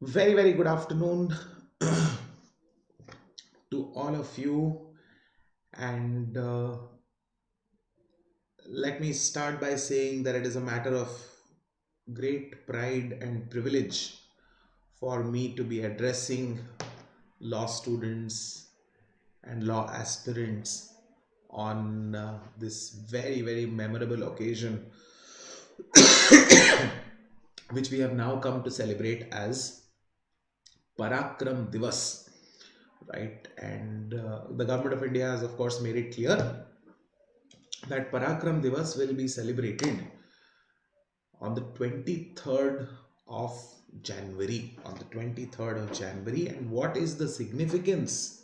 Very good afternoon to all of you. And let me start by saying that it is a matter of great pride and privilege for me to be addressing law students and law aspirants on this very memorable occasion, which we have now come to celebrate as Parakram Divas, right? And the government of India has, of course, made it clear that Parakram Divas will be celebrated on the 23rd of January. On the 23rd of January. And what is the significance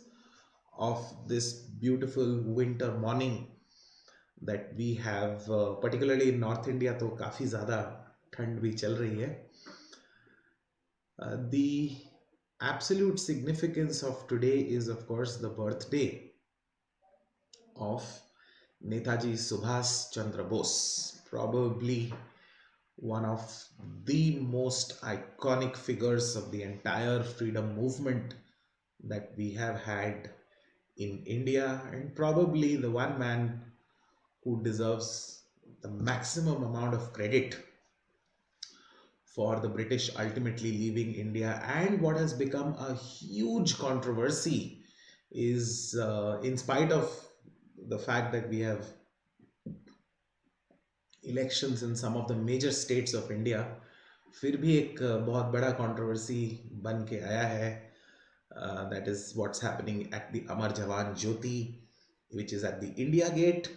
of this beautiful winter morning that we have, particularly in North India, तो काफ़ी ज़्यादा ठंड भी चल रही है. The absolute significance of today is, of course, the birthday of Netaji Subhas Chandra Bose, probably one of the most iconic figures of the entire freedom movement that we have had in India, and probably the one man who deserves the maximum amount of credit for the British ultimately leaving India. And what has become a huge controversy is, in spite of the fact that we have elections in some of the major states of India, फिर भी एक बहुत बड़ा controversy बन के आया है. That is what's happening at the Amar Jawan Jyoti, which is at the India Gate,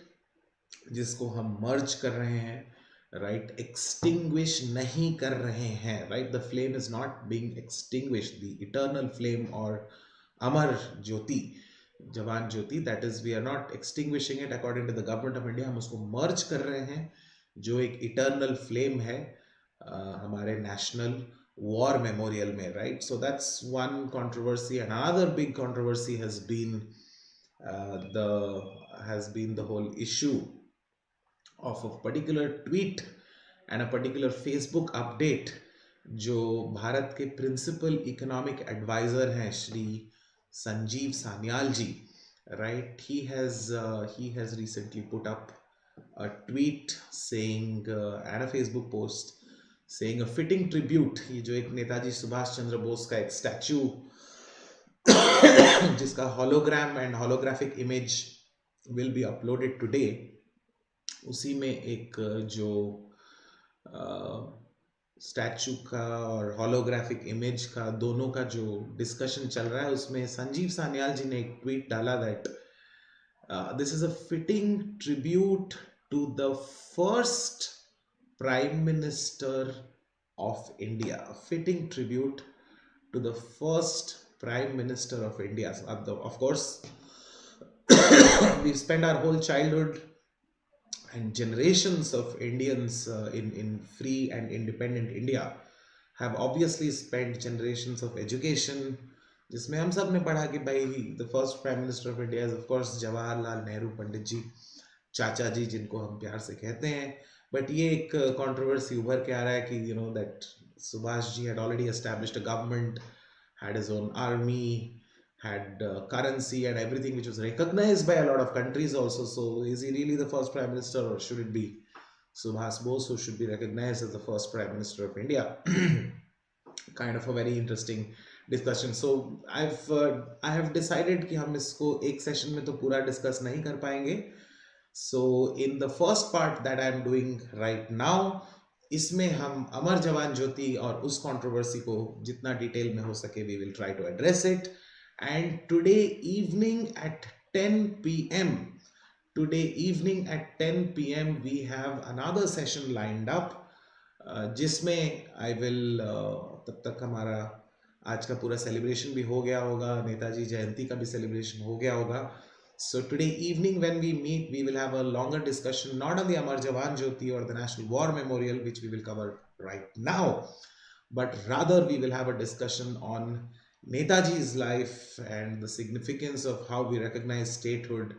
जिसको हम merge कर रहे हैं, right? Extinguish नहीं कर रहे हैं, right? The flame is not being extinguished, the eternal flame or Amar Jyoti, Jawan Jyoti, that is, we are not extinguishing it according to the government of India. हम उसको merge कर रहे हैं, जो एक eternal flame है हमारे national war memorial में, right? So that's one controversy. And another big controversy has been the whole issue of a particular tweet and a particular Facebook update जो भारत के प्रिंसिपल इकोनॉमिक एडवाइजर हैं श्री संजीव सान्याल जी, right? He has recently put up a tweet saying and a Facebook post saying a fitting tribute. ये जो एक नेताजी सुभाष चंद्र बोस का एक statue जिसका hologram and holographic image will be uploaded today, उसी में एक जो स्टैचू का और होलोग्राफिक इमेज का दोनों का जो डिस्कशन चल रहा है, उसमें संजीव सान्याल जी ने एक ट्वीट डाला that this is a fitting tribute to the first prime minister of India. Fitting tribute to the first prime minister of India. Of course, we've spent our whole childhood and generations of Indians in free and independent India have obviously spent generations of education, जिसमें हम सब ने पढ़ा कि भाई the first prime minister of India is of course Jawaharlal Nehru पंडित जी, चाचा जी जिनको हम प्यार से कहते हैं. बट ये एक controversy उभर के आ रहा है कि you know that Subhash ji had already established a government, had his own army, had currency and everything, which was recognized by a lot of countries also. So is he really the first prime minister, or should it be Subhas Bose who should be recognized as the first prime minister of India? Kind of a very interesting discussion. So I have decided कि हम इसको एक session में तो पूरा discuss नहीं कर पाएंगे. So in the first part that I am doing right now, इसमें हम अमर जवान ज्योति और उस कंट्रोवर्सी को जितना डिटेल में हो सके we will try to address it. And today evening at 10 p.m. we have another session lined up, जिसमें I will तब तक हमारा आज का पूरा सेलिब्रेशन भी हो गया होगा, नेताजी जयंती का भी सेलिब्रेशन हो गया होगा. So today evening when we meet, we will have a longer discussion not on the Amar Jawan Jyoti or the National War Memorial, which we will cover right now, but rather we will have a discussion on Netaji's life and the significance of how we recognize statehood,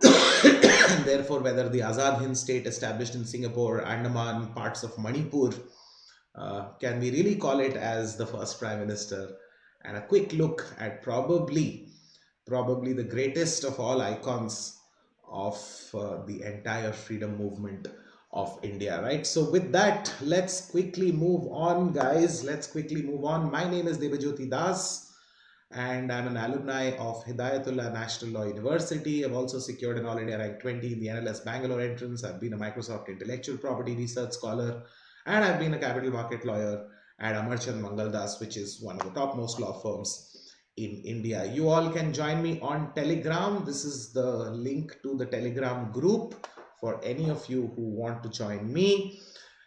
and therefore whether the Azad Hind state established in Singapore, Andaman, parts of Manipur, Can we really call it as the first prime minister? And a quick look at probably the greatest of all icons of the entire freedom movement of India, right? So with that, let's quickly move on, guys. Let's quickly move on. My name is Debajyoti Das, and I'm an alumni of Hidayatullah National Law University. I've also secured an All India Rank 20 in the NLS Bangalore entrance. I've been a Microsoft Intellectual Property Research Scholar, and I've been a capital market lawyer at Amar Jawan Jyoti Netaji, which is one of the topmost law firms in India. You all can join me on Telegram. This is the link to the Telegram group for any of you who want to join me.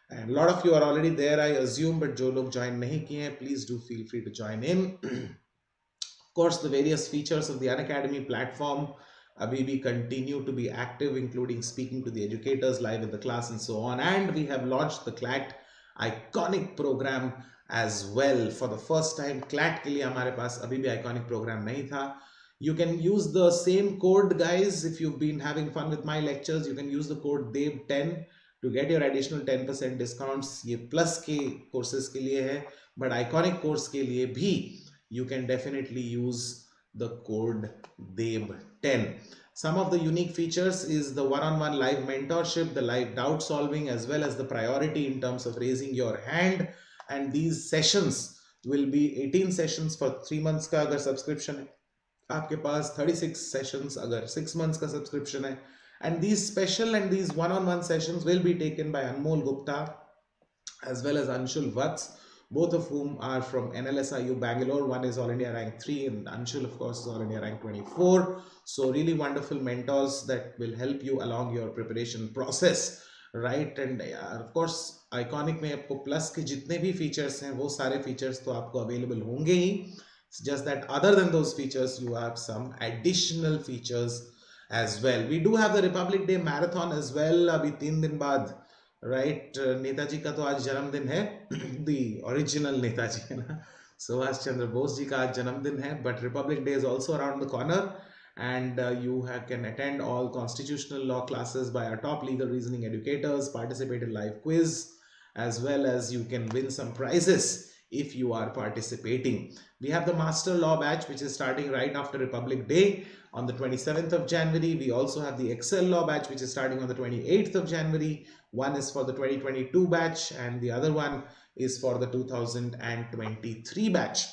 And a lot of you are already there, I assume, but jo log join nahi kiye hain, please do feel free to join in. Of course, the various features of the Unacademy platform, we continue to be active, including speaking to the educators live in the class and so on. And we have launched the CLAT iconic program as well. For the first time, CLAT के लिए हमारे पास अभी भी iconic program नहीं था. You can use the same code, guys. If you've been having fun with my lectures, you can use the code DEB10 to get your additional 10% discounts. ये plus के courses के लिए है, but iconic course के लिए भी you can definitely use the code DEB10. Some of the unique features is the one-on-one live mentorship, the live doubt solving, as well as the priority in terms of raising your hand. And these sessions will be 18 sessions for 3 months का अगर subscription है आपके पास, 36 sessions अगर 6 months का subscription है. And these special and these one-on-one sessions will be taken by Anmol Gupta as well as Anshul Vats, both of whom are from NLSIU Bangalore. One is All India Rank 3 and Anshul, of course, is All India Rank 24. So really wonderful mentors that will help you along your preparation process, right? And of course, Iconic में आपको plus के जितने भी features हैं, वो सारे features तो आपको available होंगे ही. It's just that other than those features, you have some additional features as well. We do have the Republic Day Marathon as well. अभी 3 दिन बाद, राइट, नेताजी का तो आज जन्मदिन है, द ओरिजिनल नेताजी है ना, सुभाष चंद्र बोस जी का आज जन्मदिन है. But Republic day is also around the corner and you can attend all constitutional law classes by our top legal reasoning educators, participate in live quiz, as well as you can win some prizes if you are participating. We have the Master Law batch, which is starting right after Republic Day on the 27th of January. We also have the Excel Law batch, which is starting on the 28th of January. One is for the 2022 batch and the other one is for the 2023 batch.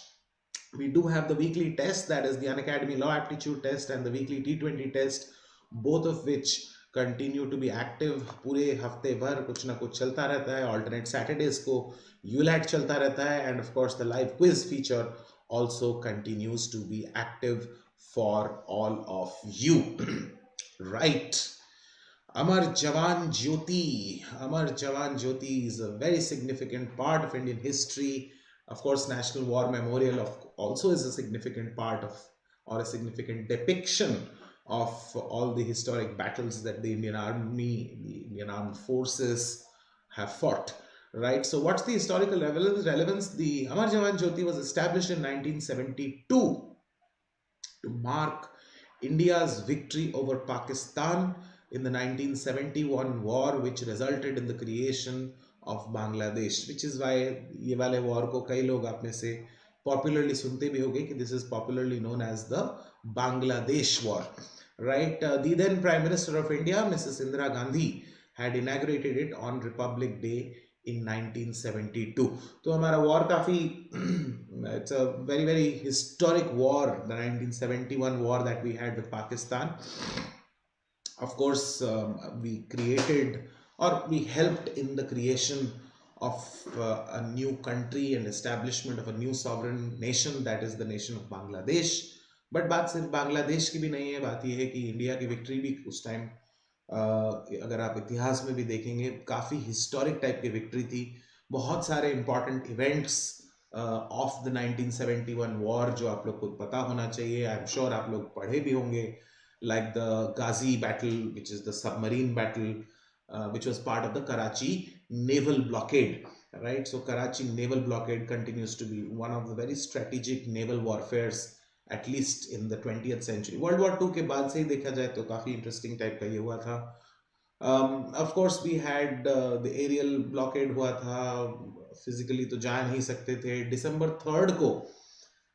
We do have the weekly test, that is the Unacademy Law Aptitude test and the weekly T20 test, both of which continue to be active. पूरे हफ्ते भर कुछ ना कुछ चलता रहता है. Alternate Saturdays को ULAT चलता रहता है, and of course the live quiz feature also continues to be active for all of you. Right. Amar Jawan Jyoti. Amar Jawan Jyoti is a very significant part of Indian history. Of course, National War Memorial also is a significant part of, or a significant depiction of all the historic battles that the Indian Army, the Indian Armed Forces have fought. Right. So what's the historical relevance? The Amar Jawan Jyoti was established in 1972 to mark India's victory over Pakistan in the 1971 war, which resulted in the creation of Bangladesh, which is why ये वाले war को कई लोग आप में से popularly सुनते भी होंगे कि this is popularly known as the Bangladesh war, right? The then Prime Minister of India, Mrs. Indira Gandhi, had inaugurated it on Republic Day in 1972. तो हमारा war काफी it's a very very historic war, the 1971 war that we had with Pakistan. Of course, we created or we helped in the creation of a new country and establishment of a new sovereign nation, that is the nation of Bangladesh. But बात सिर्फ बांग्लादेश की भी नहीं है, बात यह है कि इंडिया की विक्ट्री भी उस टाइम अगर आप इतिहास में भी देखेंगे काफ़ी हिस्टोरिक टाइप की विक्ट्री थी. बहुत सारे important events of the 1971 war जो आप लोग को पता होना चाहिए. आई एम श्योर आप लोग पढ़े भी होंगे, like the Ghazi battle, which is the submarine battle, which was part of the Karachi naval blockade, right? So Karachi naval blockade continues to be one of the very strategic naval warfares, at least in the 20th century. World War II के बाद से ही देखा जाए तो काफ़ी interesting type का ये हुआ था. Of course, we had the aerial blockade हुआ था, फिजिकली तो जा नहीं सकते थे. December 3rd को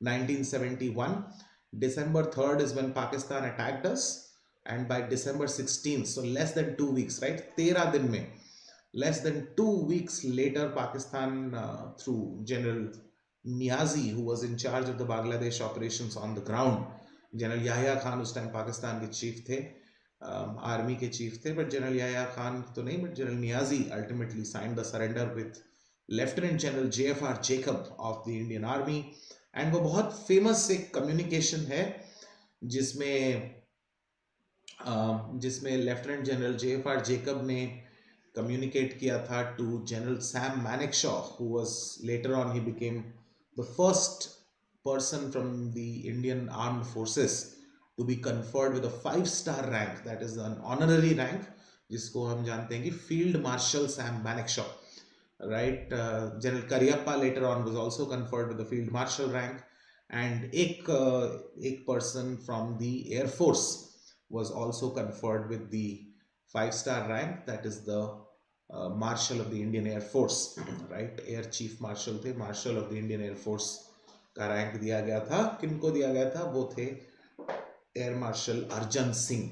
1971, December 3rd is when Pakistan attacked us, and by December 16th, so less than 2 weeks, right, 13 दिन में, less than 2 weeks later, Pakistan through General Niazi, who was in charge of the Bangladesh operations on the ground. General Yahya Khan उस time Pakistan के chief थे, army के chief थे, but general Yahya Khan तो नहीं, but general Niazi ultimately signed the surrender with lieutenant general JFR Jacob of the Indian army. And वो बहुत famous एक कम्युनिकेशन है जिसमें लेफ्टिनेंट जनरल JFR जेकब ने कम्युनिकेट किया था to general Sam Manekshaw, who was later on he became the first person from the Indian Armed Forces to be conferred with a 5-star rank, that is an honorary rank, जिसको हम जानते हैं कि Field Marshal Sam Manekshaw, right? General Cariappa later on was also conferred with the Field Marshal rank, and एक person from the Air Force was also conferred with the 5-star rank, that is the Marshal of the Indian Air Force, right? Air Chief Marshal थे, Marshal of the Indian Air Force का rank दिया गया था. किनको दिया गया था? वो थे air marshal Arjan Singh,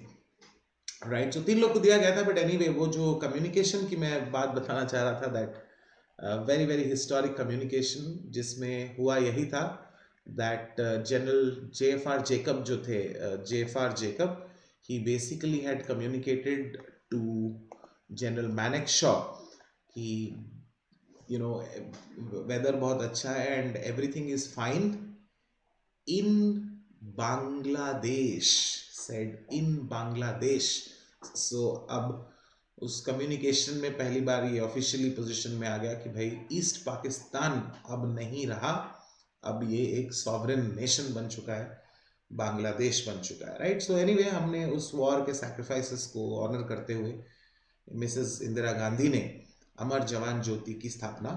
right. सो 3 लोग को दिया गया था. बट एनीवे, वो जो कम्युनिकेशन की मैं बात बताना चाह रहा था, that very very historic communication, जिसमें हुआ यही था दैट जनरल JFR जेकब जो थे, JFR Jacob, he basically had communicated to general Manekshaw कि वेदर बहुत अच्छा है and everything is fine in Bangladesh, said in Bangladesh. So अब उस कम्युनिकेशन में पहली बार ये ऑफिशियली पोजीशन में आ गया कि भाई ईस्ट पाकिस्तान अब नहीं रहा, अब ये एक सॉवरेन नेशन बन चुका है, बांग्लादेश बन चुका है, राइट. सो एनीवे, हमने उस वॉर के सैक्रिफाइसेस को ऑनर करते हुए मिसेस इंदिरा गांधी ने अमर जवान ज्योति की स्थापना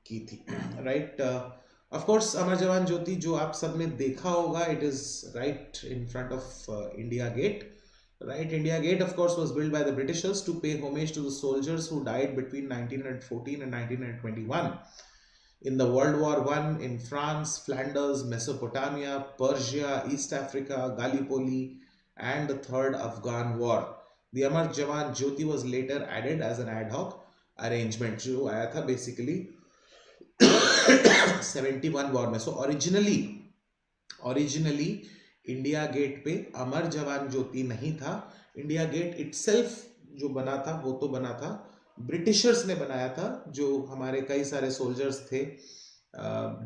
की थी, राइट. ऑफ कोर्स अमर जवान ज्योति जो आप सब ने देखा होगा, it is right in front of India Gate, right. India Gate, of course, was built by the Britishers to pay homage to the soldiers who died between 1914 and 1921 in the World War I in France, Flanders, Mesopotamia, Persia, East Africa, Gallipoli, and the Third Afghan War. The Amar Jawan Jyoti was later added as an ad hoc arrangement, जो आया था basically 71 war में. So originally India Gate पे अमर जवान ज्योति नहीं था. India gate itself जो बना था वो तो बना था, ब्रिटिशर्स ने बनाया था, जो हमारे कई सारे सोल्जर्स थे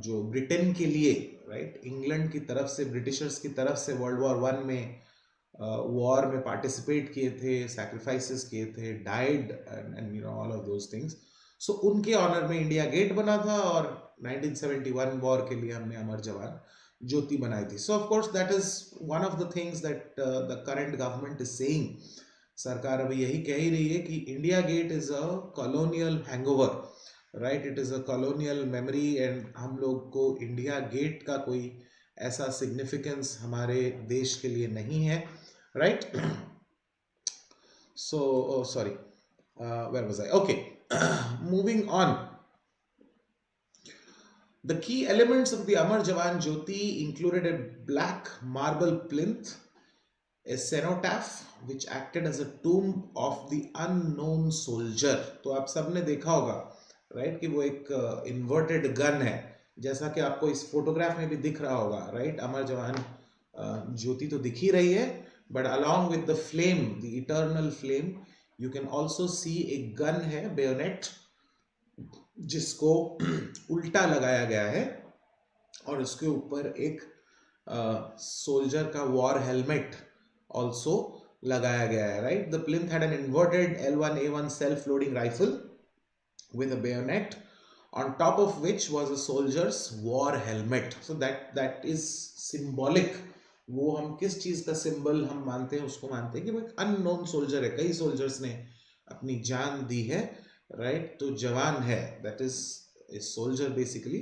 जो ब्रिटेन के लिए, राइट, इंग्लैंड की तरफ से, ब्रिटिशर्स की तरफ से वर्ल्ड वॉर 1 में वॉर में पार्टिसिपेट किए थे, सैक्रिफाइसेस किए थे, died and all of those things. So उनके ऑनर में इंडिया गेट बना था और 1971 वॉर के लिए हमने अमर जवान ज्योति बनाई थी. So of course that is one of the things that the current government is saying. सरकार अभी यही कह ही रही है कि India Gate is a colonial hangover, right. It is a colonial memory and हम लोग को इंडिया गेट का कोई ऐसा सिग्निफिकेंस हमारे देश के लिए नहीं है, right. So sorry, where was I? Okay. Moving on. The key elements of the Amar Jawan Jyoti included a black marble plinth, a cenotaph which acted as a tomb of the unknown soldier. तो आप सबने देखा होगा, right, कि वो एक inverted gun है, जैसा कि आपको इस फोटोग्राफ में भी दिख रहा होगा, राइट. अमर जवान ज्योति तो दिख ही रही है, but along with the flame, the eternal flame, you can also see a gun है, bayonet, जिसको उल्टा लगाया गया है और उसके ऊपर एक सोल्जर का वॉर हेलमेट ऑल्सो लगाया गया है, right. The plinth had an inverted L1A1 self loading rifle with a bayonet on top of which was a soldier's war helmet. So that is symbolic. वो हम किस चीज का सिंबल हम मानते हैं, उसको मानते हैं कि वो एक अननोन सोल्जर है. कई सोल्जर्स ने अपनी जान दी है, राइट. तो जवान है, that is a soldier basically.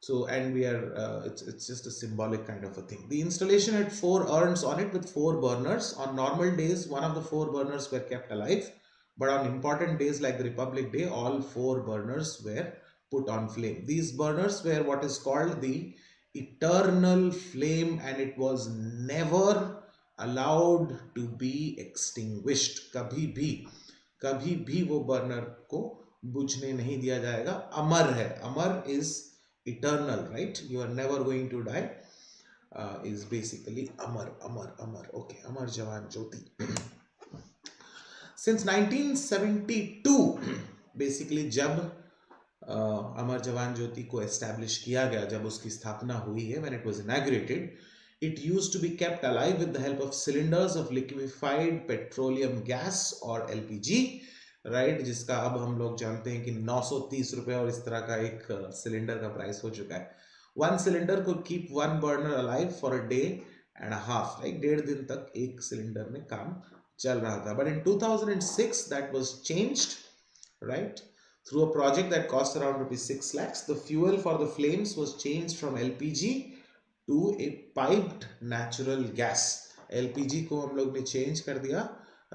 So and we are it's just a symbolic kind of a thing. The installation had 4 urns on it with 4 burners. On normal days one of the 4 burners were kept alive, but on important days like the Republic Day all 4 burners were put on flame. These burners were what is called the eternal flame, and it was never allowed to be extinguished. कभी भी वो burner को बुझने नहीं दिया जाएगा. अमर है. अमर is eternal, right? You are never going to die. Is basically Amar. Okay, Amar Jawan Jyoti. Since 1972, basically जब अमर जवान ज्योति को एस्टैब्लिश किया गया, जब उसकी स्थापना हुई है, when it was inaugurated, it used to be kept alive with the help of cylinders of liquefied petroleum gas or LPG, right? जिसका अब हम लोग जानते हैं कि 930 रुपए और इस तरह का एक सिलेंडर का प्राइस हो चुका है. One cylinder could keep one burner alive for a day and a half, right? 1.5 दिन तक एक सिलेंडर में काम चल रहा था. But in 2006 that was changed, right? Through a project that cost around rupees 6 lakhs, the fuel for the flames was changed from LPG to a piped natural gas. LPG को हम लोग ने change कर दिया,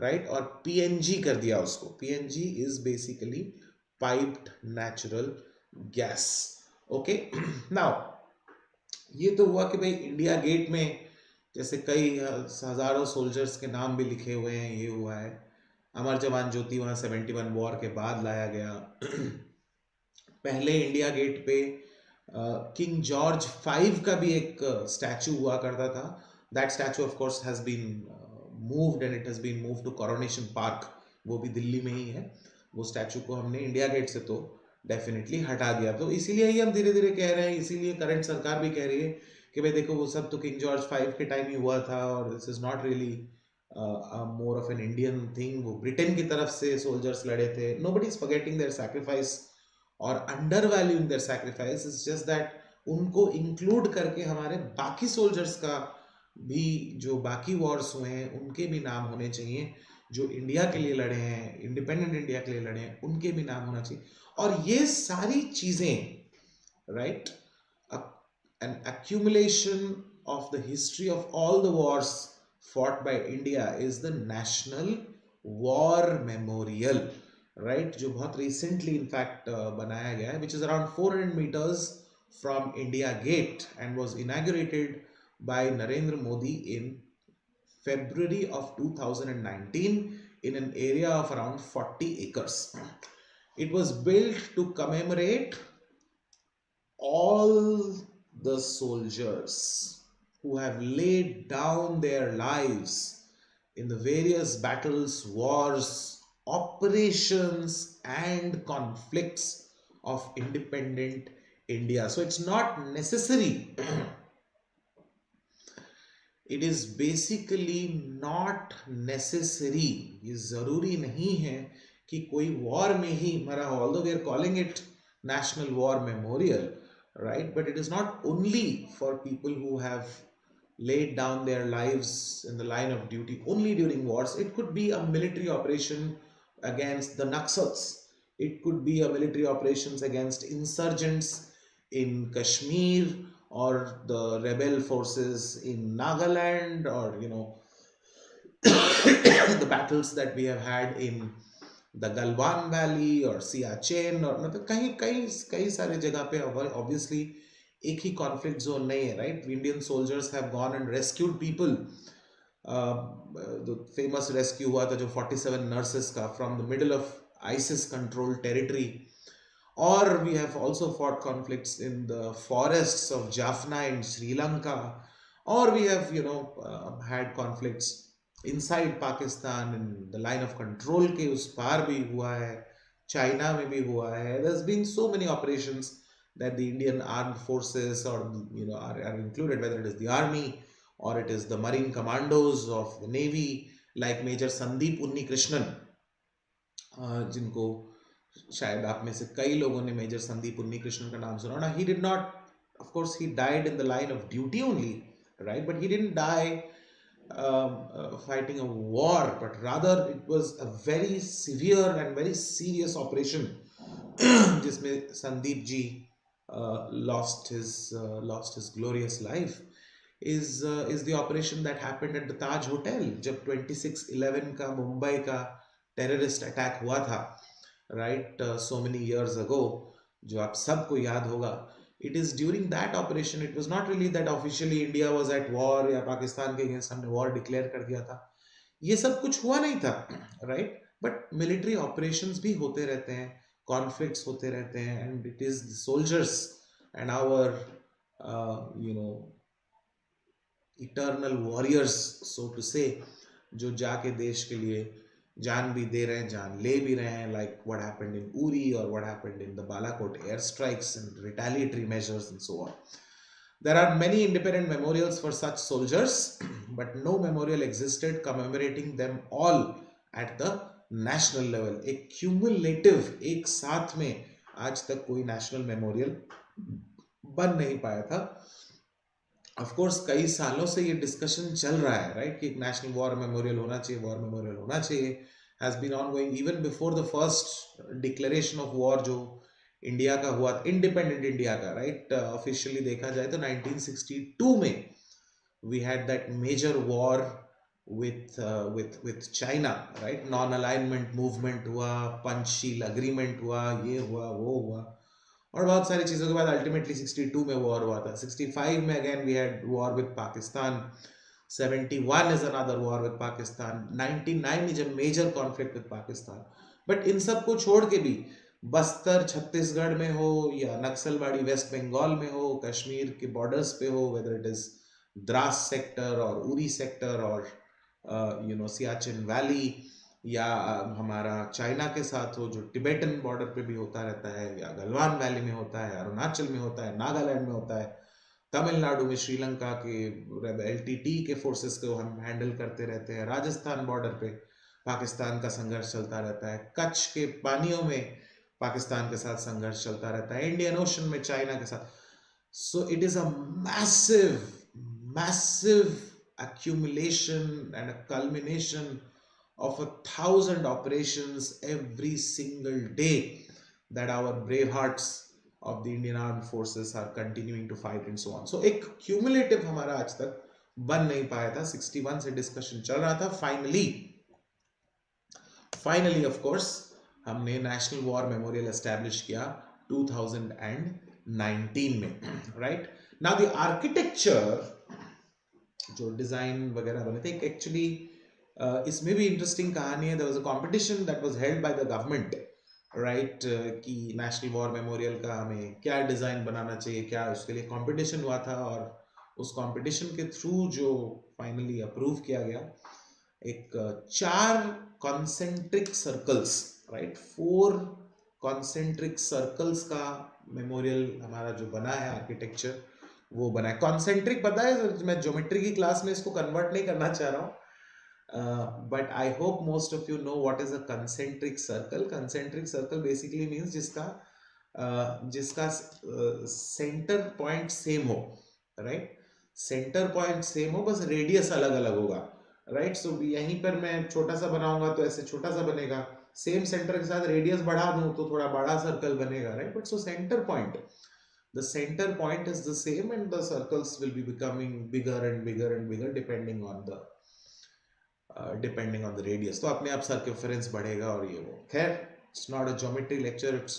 right? और PNG कर दिया उसको. PNG is basically piped natural gas. Okay? Now, ये तो हुआ कि भाई इंडिया गेट में जैसे कई हजारों सोल्जर्स के नाम भी लिखे हुए हैं, ये हुआ है. अमर जवान ज्योति वहाँ 71 वॉर के बाद लाया गया. पहले इंडिया गेट पे किंग जॉर्ज 5 का भी एक स्टैचू हुआ करता था. That statue of course has been moved and it has been moved to Coronation Park. वो भी दिल्ली में ही है. वो स्टैचू को हमने इंडिया गेट से तो डेफिनेटली हटा दिया. तो इसीलिए ही हम धीरे धीरे कह रहे हैं, इसीलिए करंट सरकार भी कह रही है कि भाई देखो वो सब तो किंग जॉर्ज 5 के टाइम ही हुआ था और this is not really more of an Indian thing. वो ब्रिटेन की तरफ से सोल्जर्स लड़े थे. Nobody is forgetting their sacrifice और undervaluing their sacrifice. It's just that उनको इंक्लूड करके हमारे बाकी सोल्जर्स का भी, जो बाकी वॉर्स हुए हैं उनके भी नाम होने चाहिए. जो इंडिया के लिए लड़े हैं, इंडिपेंडेंट इंडिया के लिए लड़े हैं, उनके भी नाम होना चाहिए. और ये सारी चीजें, right, an accumulation of the history of all the wars fought by India is the National War Memorial, right? जो बहुत recently in fact बनाया गया है, which is around 400 meters from India Gate and was inaugurated by Narendra Modi in February of 2019 in an area of around 40 acres. It was built to commemorate all the soldiers who have laid down their lives in the various battles, wars, operations and conflicts of independent India. So it's not necessary. It is basically not necessary. ये जरूरी नहीं है कि कोई war में ही मरा हो. Although we are calling it National War Memorial, right? But it is not only for people who have laid down their lives in the line of duty only during wars. It could be a military operation against the Naxals. It could be a military operations against insurgents in Kashmir or the rebel forces in Nagaland, or the battles that we have had in the Galwan Valley or Siachen, और मतलब कई सारे जगह पे obviously एक ही conflict zone नहीं है, right? Indian soldiers have gone and rescued people. The famous rescue हुआ था जो 47 nurses का from the middle of ISIS controlled territory. Or we have also fought conflicts in the forests of Jaffna in Sri Lanka. Or we have had conflicts inside Pakistan in the line of control के उस पार भी हुआ है, China में भी हुआ है. There's been so many operations that the Indian armed forces or are included, whether it is the army or it is the marine commandos of the navy, like Major Sandeep Unnikrishnan, जिनको शायद आप में से कई लोगों ने major Sandeep Unnikrishnan का नाम सुना होगा. He did not, of course he died in the line of duty only, right? But he didn't die fighting a war, but rather it was a very severe and very serious operation जिसमें Sandeep ji lost his glorious life, is the operation that happened at the Taj Hotel जब 26/11 का मुंबई का terrorist attack हुआ था, right? So many years ago. जो आप सबको याद होगा, it is during that operation, it was not really that officially India was at war या पाकिस्तान के अगेंस्ट हमने वॉर डिक्लेयर कर दिया था, ये सब कुछ हुआ नहीं था, राइट। बट मिलिट्री ऑपरेशंस भी होते रहते हैं, कॉन्फ्लिक्ट्स होते रहते हैं, and it is soldiers and our you know eternal warriors, so to say, जो जाके देश के लिए जान भी दे रहे हैं, जान ले भी रहे हैं, like what happened in Uri और what happened in the Balakot air strikes and retaliatory measures and so on. There are many independent memorials for such soldiers, but no memorial existed commemorating them all at the national level. एक cumulative, एक साथ में आज तक कोई national memorial बन नहीं पाया था. ऑफ कोर्स कई सालों से ये डिस्कशन चल रहा है, राइट, कि एक नेशनल वॉर मेमोरियल होना चाहिए, वॉर मेमोरियल होना चाहिए, has been ongoing even before the first declaration of war जो इंडिया का हुआ, इंडिपेंडेंट इंडिया का, राइट. ऑफिशियली देखा जाए तो 1962 में we had that major war with China, right. Non alignment movement हुआ, पंचशील अग्रीमेंट हुआ, ये हुआ, वो हुआ, और बहुत सारी चीज़ों के बाद अल्टीमेटली 62 में वॉर हुआ था. 65 में again we had war with Pakistan. 71 is another war with Pakistan. 99 is a major conflict with Pakistan. But इन सब को छोड़ के भी बस्तर छत्तीसगढ़ में हो या नक्सलवाड़ी वेस्ट बंगाल में हो, कश्मीर के बॉर्डर्स पे हो, whether it is Dras sector और उरी सेक्टर और सियाचिन वैली, या हमारा चाइना के साथ हो जो टिबेटन बॉर्डर पे भी होता रहता है, या गलवान वैली में होता है, अरुणाचल में होता है, नागालैंड में होता है, तमिलनाडु में श्रीलंका के एलटीटी के फोर्सेस को हम हैंडल करते रहते हैं, राजस्थान बॉर्डर पे पाकिस्तान का संघर्ष चलता रहता है, कच्छ के पानियों में पाकिस्तान के साथ संघर्ष चलता रहता है, इंडियन ओशन में चाइना के साथ. So it is a massive accumulation and a culmination of 1,000 operations every single day that our brave hearts of the Indian Armed Forces are continuing to fight and so on. So एक cumulative हमारा आज तक बन नहीं पाया था. 61 से discussion चल रहा था. फाइनली ऑफ कोर्स हमने नेशनल वॉर मेमोरियल एस्टैब्लिश किया 2019 में, राइट. नाउ द आर्किटेक्चर, जो डिजाइन वगैरह बने थे, एक्चुअली इसमें भी इंटरेस्टिंग कहानी है. There was a competition that was held by the government, right, कि नेशनल वॉर मेमोरियल का हमें क्या डिजाइन बनाना चाहिए, क्या उसके लिए कंपटीशन हुआ था, और उस कंपटीशन के थ्रू जो फाइनली अप्रूव किया गया, एक 4 concentric circles, right, 4 concentric circles का मेमोरियल हमारा जो बना है आर्किटेक्चर, वो बना है. कॉन्सेंट्रिक पता है, मैं ज्योमेट्री की क्लास में इसको कन्वर्ट नहीं करना चाह रहा हूँ, but I hope most of you know what is a concentric circle. Concentric circle basically means जिसका सेंटर पॉइंट सेम हो, राइट. सेंटर पॉइंट सेम हो, बस रेडियस अलग अलग होगा, राइट. सो यहीं पर मैं छोटा सा बनाऊंगा तो ऐसे छोटा सा बनेगा, सेम सेंटर के साथ रेडियस बढ़ा दूं तो थोड़ा बड़ा सर्कल बनेगा, right. But so centre point, the center point is the same and the circles will be becoming bigger and bigger and bigger depending on the radius. तो अपने आप circumference बढ़ेगा और ये वो. खैर, it's not a geometry lecture, it's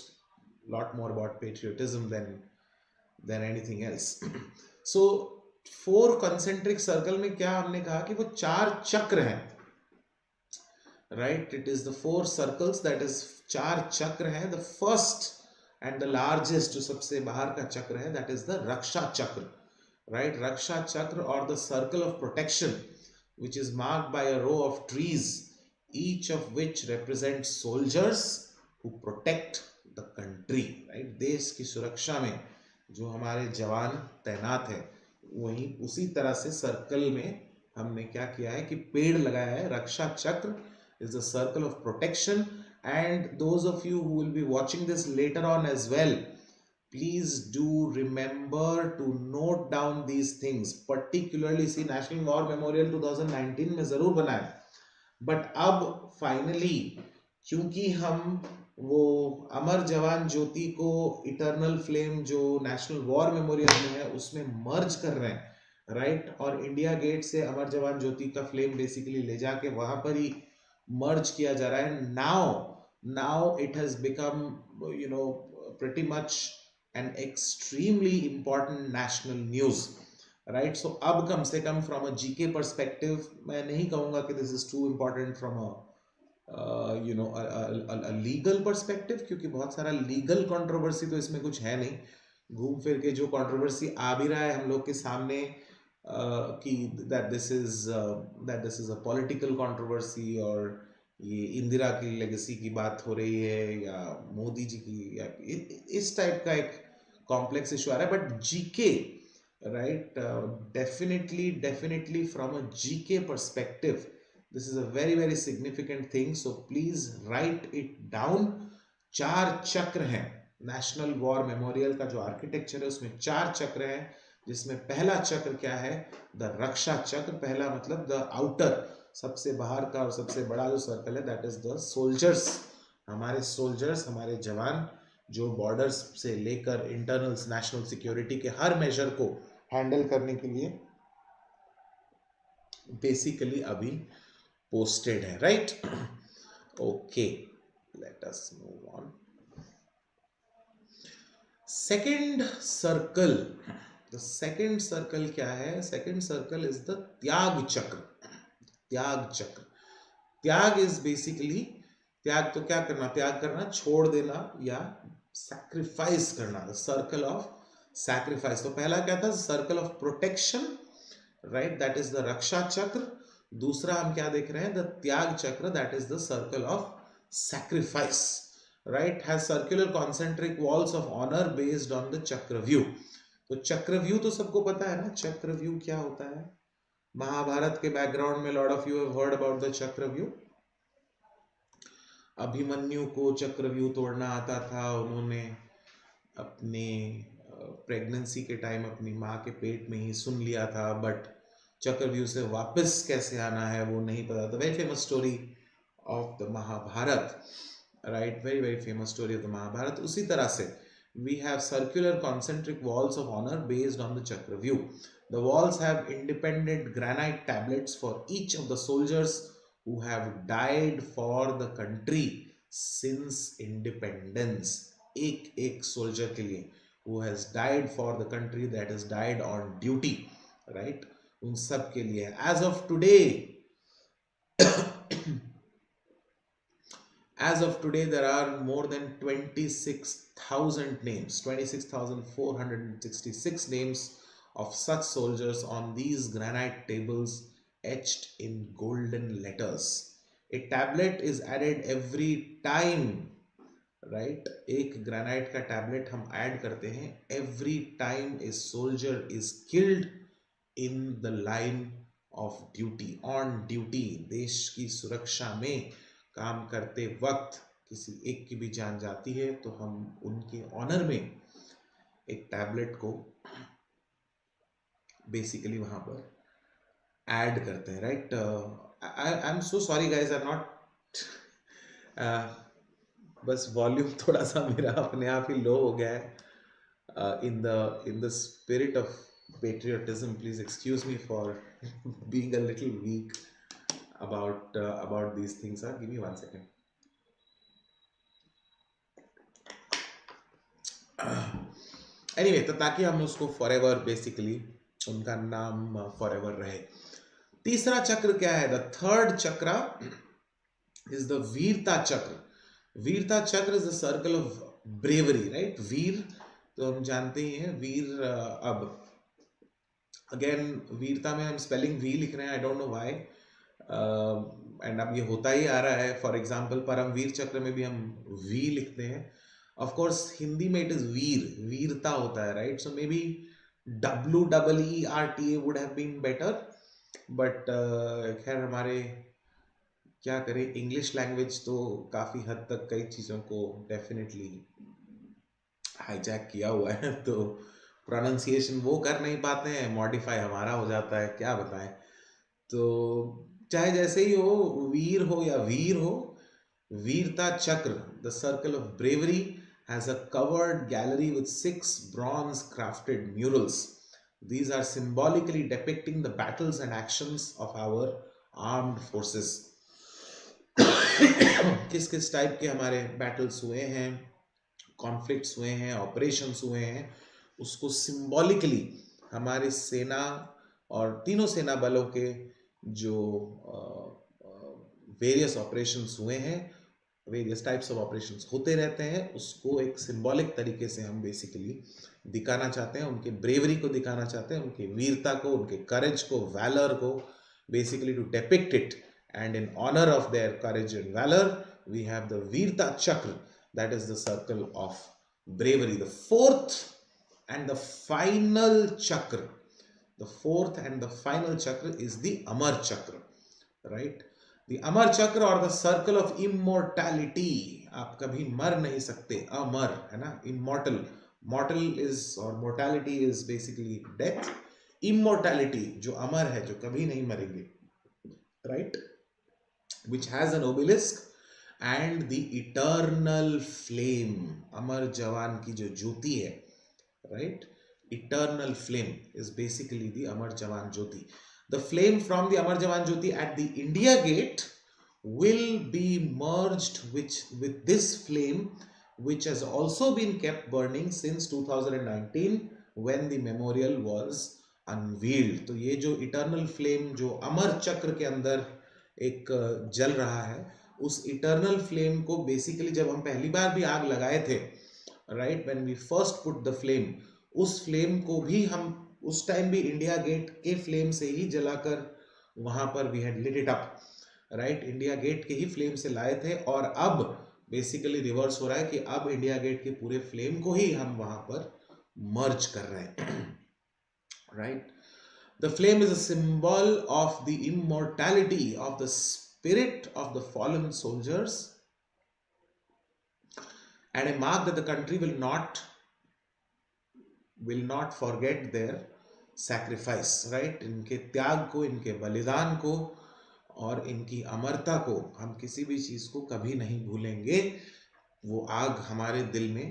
lot more about patriotism than anything else. So 4 concentric circle में क्या हमने कहा कि वो 4 चक्र हैं, right. It is the 4 circles, that is 4 चक्र हैं. The first and the largest, जो सबसे बाहर का चक्र है, that is the रक्षा चक्र, right. रक्षा चक्र or the circle of protection, which is marked by a row of trees, each of which represents soldiers who protect the country, right. देश की सुरक्षा में जो हमारे जवान तैनात है, वही उसी तरह से सर्कल में हमने क्या किया है कि पेड़ लगाया है. रक्षा चक्र is the circle of protection. And those of you who will be watching this later on as well, please do remember to note down these things. Particularly see National War Memorial 2019 में जरूर बनाए, but अब finally क्योंकि हम वो अमर जवान ज्योति को eternal flame जो नेशनल वॉर मेमोरियल में है उसमें मर्ज कर रहे हैं, राइट. और इंडिया गेट से अमर जवान ज्योति का फ्लेम बेसिकली ले जाके वहां पर ही मर्ज किया जा रहा है. Now it has become pretty much an extremely important national news, right? So अब कम से कम from a GK perspective मैं नहीं कहूँगा कि this is too important from a legal perspective, क्योंकि बहुत सारा लीगल कंट्रोवर्सी तो इसमें कुछ है नहीं। घूम फिर के जो कंट्रोवर्सी आ भी रहा है हम लोग के सामने कि that this is a political controversy, और ये इंदिरा की लेगेसी की बात हो रही है या मोदी जी की, या इस टाइप का एक कॉम्प्लेक्स इशू आ रहा है। But GK, right, definitely from a GK perspective this is a very very significant thing, so please write it down। 4 चक्र हैं। नेशनल वॉर मेमोरियल का जो आर्किटेक्चर है उसमें 4 चक्र हैं, जिसमें पहला चक्र क्या है, द रक्षा चक्र। पहला मतलब द आउटर, सबसे बाहर का और सबसे बड़ा जो सर्कल है, दैट इज द सोल्जर्स। हमारे सोल्जर्स, हमारे जवान जो बॉर्डर्स से लेकर इंटरनल नेशनल सिक्योरिटी के हर मेजर को हैंडल करने के लिए बेसिकली अभी posted है, right? Okay, let us move on। second circle, the second circle क्या है? second circle is the त्याग चक्र। त्याग चक्र, त्याग is basically, त्याग तो क्या करना, त्याग करना, छोड़ देना या sacrifice करना, the circle of sacrifice। तो पहला क्या था, circle of protection, right, that is the रक्षा चक्र। दूसरा हम क्या देख रहे हैं, the Tyag Chakra, that is the circle of sacrifice, right, has circular concentric walls of honour based on the Chakravyuh. तो चक्रव्यूह तो सबको पता है ना, चक्रव्यूह क्या होता है। महाभारत के बैकग्राउंड में lot of you have heard about the चक्रव्यूह। अभिमन्यु को चक्रव्यूह तोड़ना आता था, उन्होंने अपने प्रेगनेंसी के टाइम अपनी माँ के पेट में ही सुन लिया था, बट चक्रव्यूह से वापस कैसे आना है वो नहीं पता था। Very famous story of the Mahabharata, right, very very famous story of the Mahabharata. उसी तरह से we have circular concentric walls of honor based on the chakraview. The walls have independent granite tablets for each of the soldiers who have died for the country since independence। एक एक soldier के लिए who has died for the country, that is died on duty, right, उन सब के लिए। as of today there are more than 26,000 names, 26,466 names of such soldiers on these granite tables etched in golden letters। a tablet is added every time, right, एक granite का tablet हम add करते हैं every time a soldier is killed in the line of duty, on duty, देश की सुरक्षा में काम करते वक्त किसी एक की भी जान जाती है तो हम उनके ऑनर में एक टैबलेट को बेसिकली वहां पर ऐड करते हैं, right. I am so sorry guys, I am not, बस वॉल्यूम थोड़ा सा मेरा अपने आप ही लो हो गया है। In the spirit of patriotism, please excuse me for being a little weak about these things। Give me 1 second। anyway, तो ताकि हम उसको forever basically उनका नाम forever रहे। तीसरा चक्र क्या है, द थर्ड चक्र is the वीरता चक्र। वीरता चक्र is the circle of bravery, right। वीर तो हम जानते ही हैं, वीर, अब अगेन वीरता में हम स्पेलिंग वी लिख रहे हैं, I don't know why, and अब ये होता ही आ रहा है। फॉर एग्जांपल परमवीर चक्र में भी हम वी लिखते हैं। ऑफ कोर्स हिंदी में इट इज वीर, वीरता होता है, right. So may be WEERTA would have been better, but खैर हमारे क्या करें, इंग्लिश लैंग्वेज तो काफ़ी हद तक कई चीज़ों को डेफिनेटली हाईजैक किया हुआ है, तो प्रोनाउंसिएशन वो कर नहीं पाते हैं, मॉडिफाई हमारा हो जाता है, क्या बताएं। तो चाहे जैसे ही हो, वीर हो या वीर हो, वीरता चक्र, the circle of bravery, has a covered gallery with 6 bronze crafted murals. These are symbolically depicting the battles and actions of our armed forces। किस किस टाइप के हमारे battles हुए हैं, कॉन्फ्लिक्ट्स हुए हैं, ऑपरेशंस हुए हैं, उसको सिंबॉलिकली हमारी सेना और तीनों सेना बलों के जो वेरियस ऑपरेशंस हुए हैं, वेरियस टाइप्स ऑफ ऑपरेशंस होते रहते हैं, उसको एक सिंबॉलिक तरीके से हम बेसिकली दिखाना चाहते हैं, उनके ब्रेवरी को दिखाना चाहते हैं, उनके वीरता को, उनके करेज को, वैलर को, basically to depict it. And in honor of their courage and valor, we have the VEERTA Chakra, that is the circle of bravery. The fourth and the final chakra, the fourth and the final chakra is the Amar Chakra, right? The Amar Chakra or the circle of immortality. आप कभी मर नहीं सकते, अमर है ना, immortal. Mortal is or mortality is basically death. Immortality जो अमर है, जो कभी नहीं मरेंगे, right? Which has an obelisk and the eternal flame. अमर जवान की जो ज्योति है, right? Eternal flame is basically the Amar Jawan Jyoti. The flame from the Amar Jawan Jyoti at the India Gate will be merged with this flame, which has also been kept burning since 2019 when the memorial was unveiled. तो ये जो eternal flame जो अमर चक्र के अंदर एक जल रहा है, उस इटर्नल फ्लेम को बेसिकली जब हम पहली बार भी आग लगाए थे, right, when we first put the flame, उस फ्लेम को भी हम उस टाइम भी इंडिया गेट के फ्लेम से ही जलाकर वहां पर we had lit it up, right, India Gate के ही फ्लेम से लाए थे, और अब बेसिकली रिवर्स हो रहा है कि अब इंडिया गेट के पूरे फ्लेम को ही हम वहां पर मर्ज कर रहे हैं, right. The flame is a symbol of the immortality of the spirit of the fallen soldiers and a mark that the country will not forget their sacrifice, right? इनके त्याग को, इनके बलिदान को और इनकी अमरता को हम किसी भी चीज को कभी नहीं भूलेंगे. वो आग हमारे दिल में,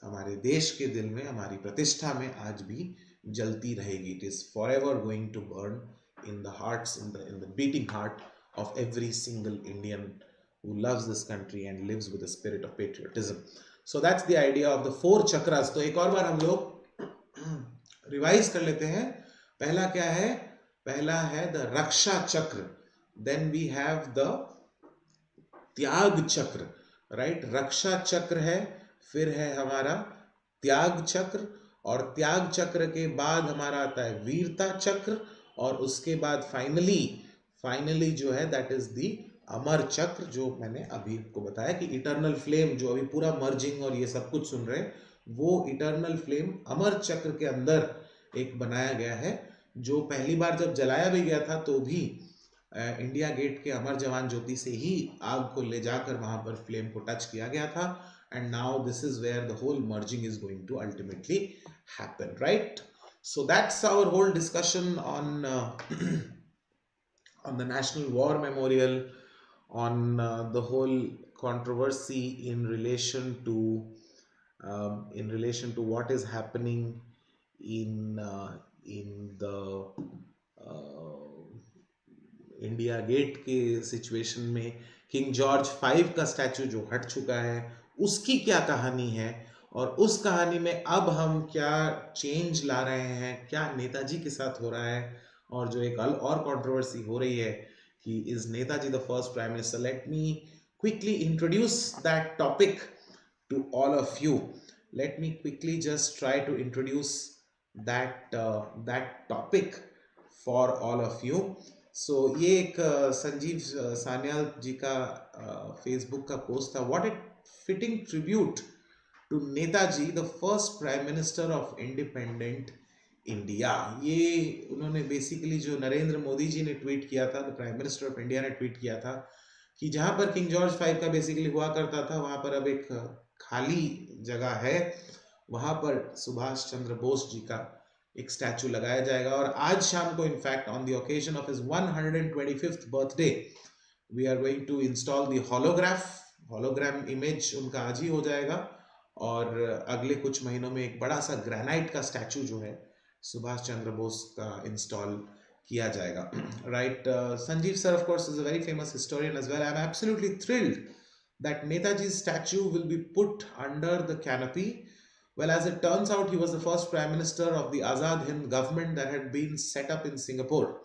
हमारे देश के दिल में, हमारी प्रतिष्ठा में आज भी जलती रहेगी. It is forever going to burn in the hearts, in the beating heart of every single Indian who loves this country and lives with the spirit of patriotism. So that's the idea of the four chakras. तो एक और बार हम लोग revise कर लेते हैं. पहला क्या है? पहला है द रक्षा चक्र, then we have the Tyag चक्र, राइट. रक्षा चक्र है, फिर है हमारा त्याग चक्र, और त्याग चक्र के बाद हमारा आता है वीरता चक्र, और उसके बाद फाइनली जो है दैट इज दी अमर चक्र, जो मैंने अभी आपको बताया कि इटर्नल फ्लेम, जो अभी पूरा मर्जिंग और ये सब कुछ सुन रहे हैं, वो इटर्नल फ्लेम अमर चक्र के अंदर एक बनाया गया है, जो पहली बार जब जलाया भी गया था तो भी इंडिया गेट के अमर जवान ज्योति से ही आग को ले जाकर वहां पर फ्लेम को टच किया गया था. And now this is where the whole merging is going to ultimately happen, right? So that's our whole discussion on on the National War Memorial, on the whole controversy in relation to what is happening in the India Gate के situation में. King George 5 का statue जो हट चुका है, उसकी क्या कहानी है, और उस कहानी में अब हम क्या चेंज ला रहे हैं, क्या नेताजी के साथ हो रहा है, और जो एक और कंट्रोवर्सी हो रही है कि is Netaji the first prime minister. Let me quickly introduce that topic to all of you. Let me quickly just try to introduce that topic for all of you. So ये एक संजीव सान्याल जी का फेसबुक का post था. What it fitting tribute to Netaji, the first Prime Minister of Independent India. ये उन्होंने basically जो नरेंद्र मोदी जी ने tweet किया था, the prime minister of India ने ट्वीट किया था कि जहां पर किंग जॉर्ज 5 का बेसिकली हुआ करता था, वहां पर अब एक खाली जगह है, वहां पर सुभाष चंद्र बोस जी का एक स्टैचू लगाया जाएगा. और आज शाम को in fact on the occasion of his 125th birthday we are going to install the hologram image उनका आज ही हो जाएगा, और अगले कुछ महीनों में एक बड़ा सा ग्रेनाइट का स्टैचू जो है सुभाष चंद्र बोस का इंस्टॉल किया जाएगा. Right. Sanjeev sir of course is a very famous historian as well. I am absolutely thrilled that Netaji's statue will be put under the canopy. Well, as it turns out, he was the first Prime Minister of the Azad Hind government that had been set up in Singapore.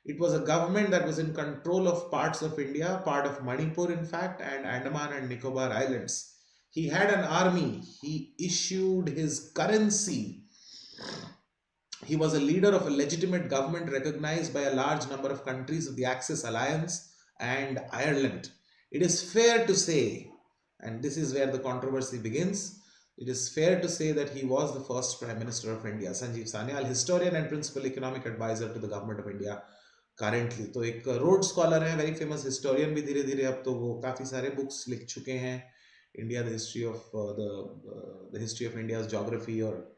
It was a government that was in control of parts of India, part of Manipur, in fact, and Andaman and Nicobar Islands. He had an army, he issued his currency. He was a leader of a legitimate government recognized by a large number of countries of the Axis Alliance and Ireland. It is fair to say, and this is where the controversy begins, it is fair to say that he was the first Prime Minister of India. Sanjeev Sanyal, historian and principal economic advisor to the government of India currently. तो एक road scholar है, very famous historian भी धीरे धीरे, अब तो वो काफ़ी सारे बुक्स लिख चुके हैं, India the history of the history of India's geography, और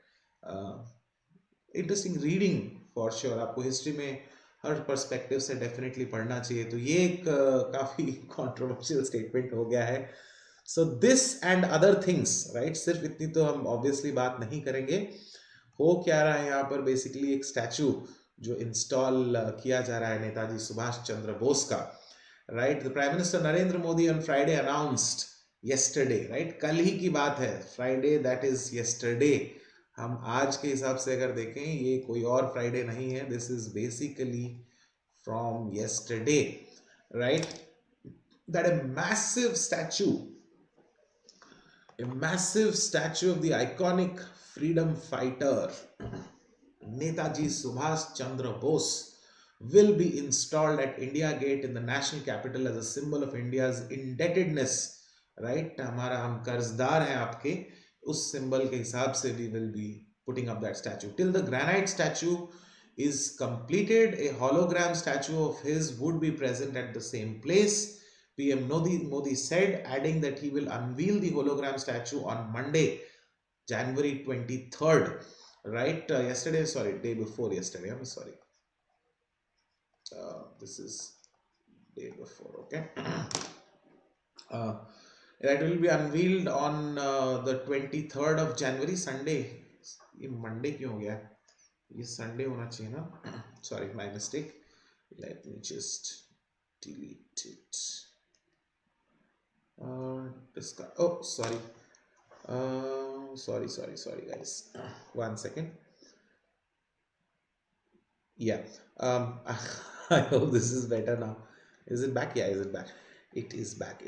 इंटरेस्टिंग रीडिंग फॉर श्योर. आपको हिस्ट्री में हर पर्सपेक्टिव से डेफिनेटली पढ़ना चाहिए. तो ये एक काफ़ी कंट्रोवर्शियल स्टेटमेंट हो गया है. So this and other things, right, सिर्फ इतनी तो हम ऑब्वियसली बात नहीं करेंगे. हो क्या रहा है यहाँ पर, बेसिकली एक स्टैचू जो इंस्टॉल किया जा रहा है नेताजी सुभाष चंद्र बोस का, right. The prime minister Narendra Modi on Friday announced yesterday, right, कल ही की बात है, फ्राइडे दैट इज येस्टरडे. हम आज के हिसाब से अगर देखें, ये कोई और फ्राइडे नहीं है, this is basically from yesterday, right, that a massive statue of the iconic freedom fighter Netaji Subhash Chandra Bose will be installed at India Gate in the national capital as a symbol of India's indebtedness, right. हमारा, हम कर्जदार हैं आपके, उस symbol के हिसाब से we will be putting up that statue. Till the granite statue is completed, a hologram statue of his would be present at the same place, PM Modi said, adding that he will unveil the hologram statue on Monday, January 23rd. Right, yesterday, sorry, day before yesterday, I'm sorry, this is day before, okay. That will be unveiled on the 23rd of January, Sunday. ये Monday क्यों हो गया, ये Sunday होना चाहिए ना. Sorry, my mistake, let me just delete it. Oh, sorry. Sorry guys, one second. Yeah, I hope this is better now. Is it back? Yeah, is it back? It is back.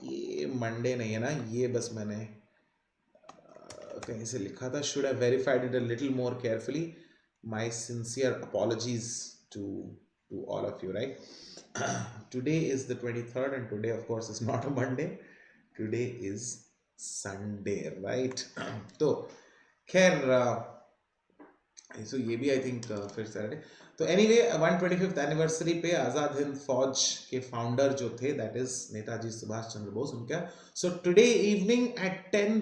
ये Monday नहीं है ना, ये बस मैंने कहीं से लिखा था. Should have verified it a little more carefully. My sincere apologies to all of you, right. Today is the 23rd, and today of course is not a Monday. Today is Sunday, right. तो खैर, so ये भी I think फिर Saturday. तो anyway, 125th anniversary पे आज़ाद हिंद फौज के founder जो थे, दैट इज नेताजी सुभाष चंद्र बोस, उनका. So today evening at 10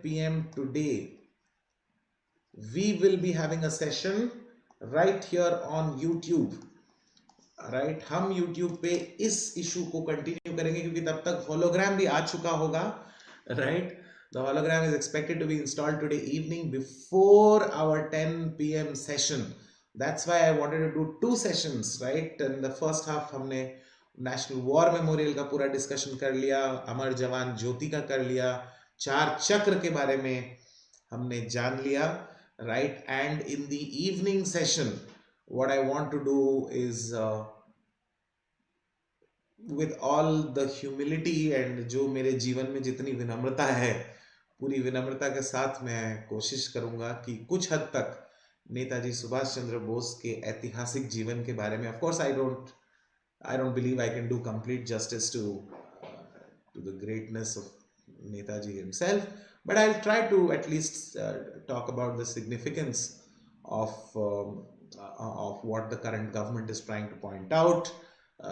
PM, today we will be having a session right here on YouTube. Right, हम YouTube पे इस इशू को कंटिन्यू करेंगे क्योंकि तब तक होलोग्राम भी आ चुका होगा, राइट. The hologram is expected to be installed today evening before our 10 PM session. That's why I wanted to do 2 sessions, right. In the first half हमने नेशनल वॉर मेमोरियल का पूरा डिस्कशन कर लिया, अमर जवान ज्योति का कर लिया, 4 चक्र के बारे में हमने जान लिया, right. And in the evening session what I want to do is with all the humility and जो मेरे जीवन में जितनी विनम्रता है, पूरी विनम्रता के साथ मैं कोशिश करूंगा कि कुछ हद तक नेताजी सुभाष चंद्र बोस के ऐतिहासिक जीवन के बारे में, of course I don't believe I can do complete justice to the greatness of Netaji himself, but I'll try to at least talk about the significance of what the current government is trying to point out,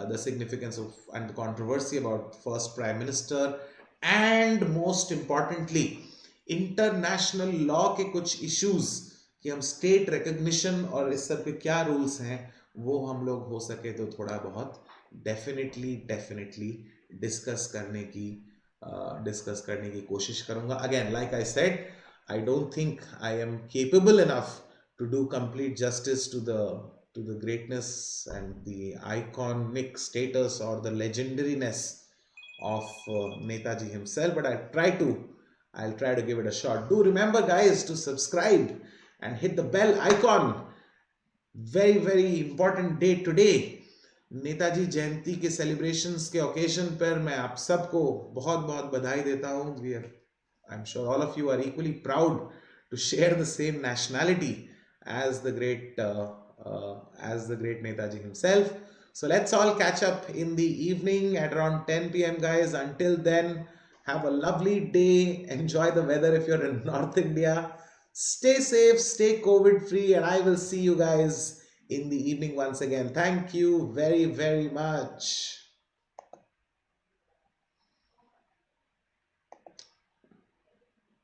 the significance of and the controversy about first prime minister, and most importantly international law के कुछ issues कि हम state recognition और इस सब के क्या rules हैं, वो हम लोग हो सके तो थोड़ा बहुत definitely discuss करने की कोशिश करूंगा. Again, like I said, I don't think I am capable enough to do complete justice to the to the greatness and the iconic status or the legendariness of Netaji himself, but I'll try to give it a shot. Do remember, guys, to subscribe and hit the bell icon. Very, very important day today. Netaji जयंती के celebrations के occasion पर मैं आप सबको बहुत बहुत बधाई देता हूँ. I'm sure all of you are equally proud to share the same nationality as the great Netaji himself. So let's all catch up in the evening at around 10 p.m. guys. Until then, have a lovely day. Enjoy the weather if you're in North India. Stay safe, stay COVID free, and I will see you guys in the evening once again. Thank you very, very much.